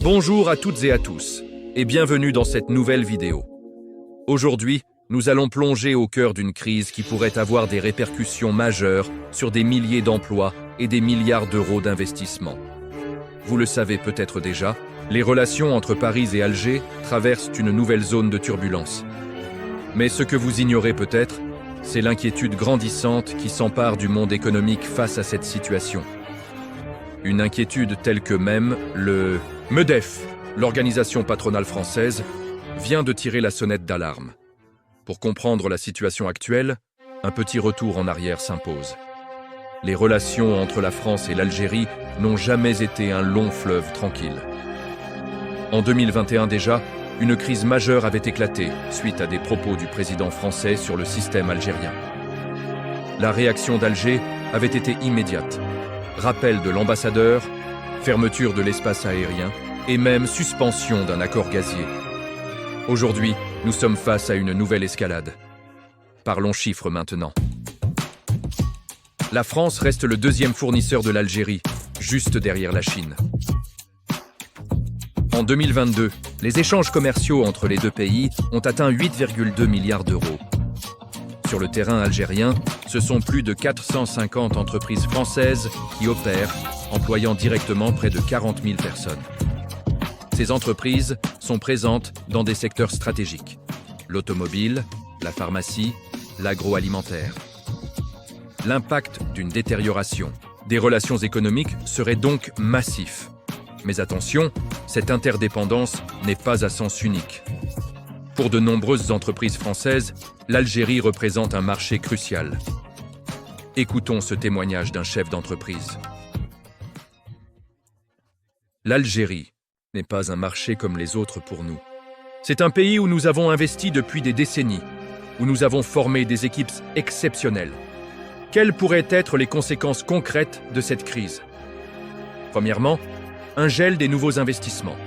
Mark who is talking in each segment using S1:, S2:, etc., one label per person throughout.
S1: Bonjour à toutes et à tous, et bienvenue dans cette nouvelle vidéo. Aujourd'hui, nous allons plonger au cœur d'une crise qui pourrait avoir des répercussions majeures sur des milliers d'emplois et des milliards d'euros d'investissement. Vous le savez peut-être déjà, les relations entre Paris et Alger traversent une nouvelle zone de turbulence. Mais ce que vous ignorez peut-être, c'est l'inquiétude grandissante qui s'empare du monde économique face à cette situation. Une inquiétude telle que même le MEDEF, l'organisation patronale française, vient de tirer la sonnette d'alarme. Pour comprendre la situation actuelle, un petit retour en arrière s'impose. Les relations entre la France et l'Algérie n'ont jamais été un long fleuve tranquille. En 2021 déjà, une crise majeure avait éclaté suite à des propos du président français sur le système algérien. La réaction d'Alger avait été immédiate. Rappel de l'ambassadeur, fermeture de l'espace aérien et même suspension d'un accord gazier. Aujourd'hui, nous sommes face à une nouvelle escalade. Parlons chiffres maintenant. La France reste le deuxième fournisseur de l'Algérie, juste derrière la Chine. En 2022, les échanges commerciaux entre les deux pays ont atteint 8,2 milliards d'euros. Sur le terrain algérien, ce sont plus de 450 entreprises françaises qui opèrent, employant directement près de 40 000 personnes. Ces entreprises sont présentes dans des secteurs stratégiques: l'automobile, la pharmacie, l'agroalimentaire. L'impact d'une détérioration des relations économiques serait donc massif. Mais attention, cette interdépendance n'est pas à sens unique. Pour de nombreuses entreprises françaises, l'Algérie représente un marché crucial. Écoutons ce témoignage d'un chef d'entreprise. L'Algérie n'est pas un marché comme les autres pour nous. C'est un pays où nous avons investi depuis des décennies, où nous avons formé des équipes exceptionnelles. Quelles pourraient être les conséquences concrètes de cette crise? Premièrement, un gel des nouveaux investissements.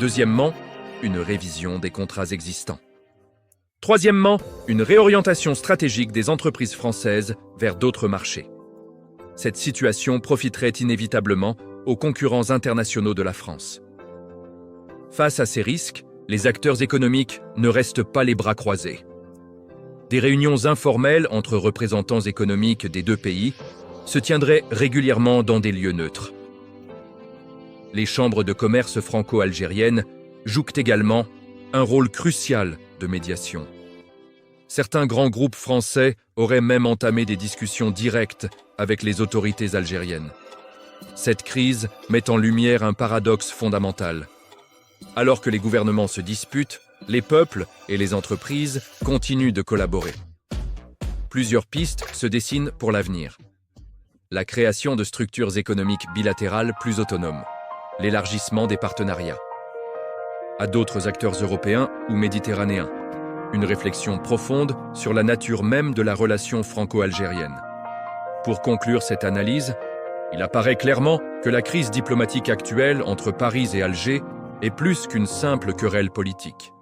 S1: Deuxièmement, une révision des contrats existants. Troisièmement, une réorientation stratégique des entreprises françaises vers d'autres marchés. Cette situation profiterait inévitablement aux concurrents internationaux de la France. Face à ces risques, les acteurs économiques ne restent pas les bras croisés. Des réunions informelles entre représentants économiques des deux pays se tiendraient régulièrement dans des lieux neutres. Les chambres de commerce franco-algériennes jouent également un rôle crucial de médiation. Certains grands groupes français auraient même entamé des discussions directes avec les autorités algériennes. Cette crise met en lumière un paradoxe fondamental. Alors que les gouvernements se disputent, les peuples et les entreprises continuent de collaborer. Plusieurs pistes se dessinent pour l'avenir. La création de structures économiques bilatérales plus autonomes. L'élargissement des partenariats à d'autres acteurs européens ou méditerranéens. Une réflexion profonde sur la nature même de la relation franco-algérienne. Pour conclure cette analyse, il apparaît clairement que la crise diplomatique actuelle entre Paris et Alger est plus qu'une simple querelle politique.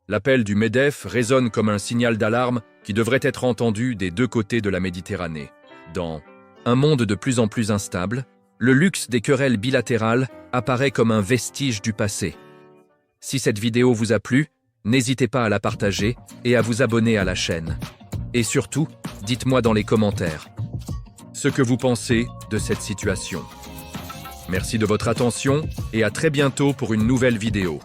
S1: L'appel du MEDEF résonne comme un signal d'alarme qui devrait être entendu des deux côtés de la Méditerranée. Dans un monde de plus en plus instable, le luxe des querelles bilatérales apparaît comme un vestige du passé. Si cette vidéo vous a plu, n'hésitez pas à la partager et à vous abonner à la chaîne. Et surtout, dites-moi dans les commentaires ce que vous pensez de cette situation. Merci de votre attention et à très bientôt pour une nouvelle vidéo.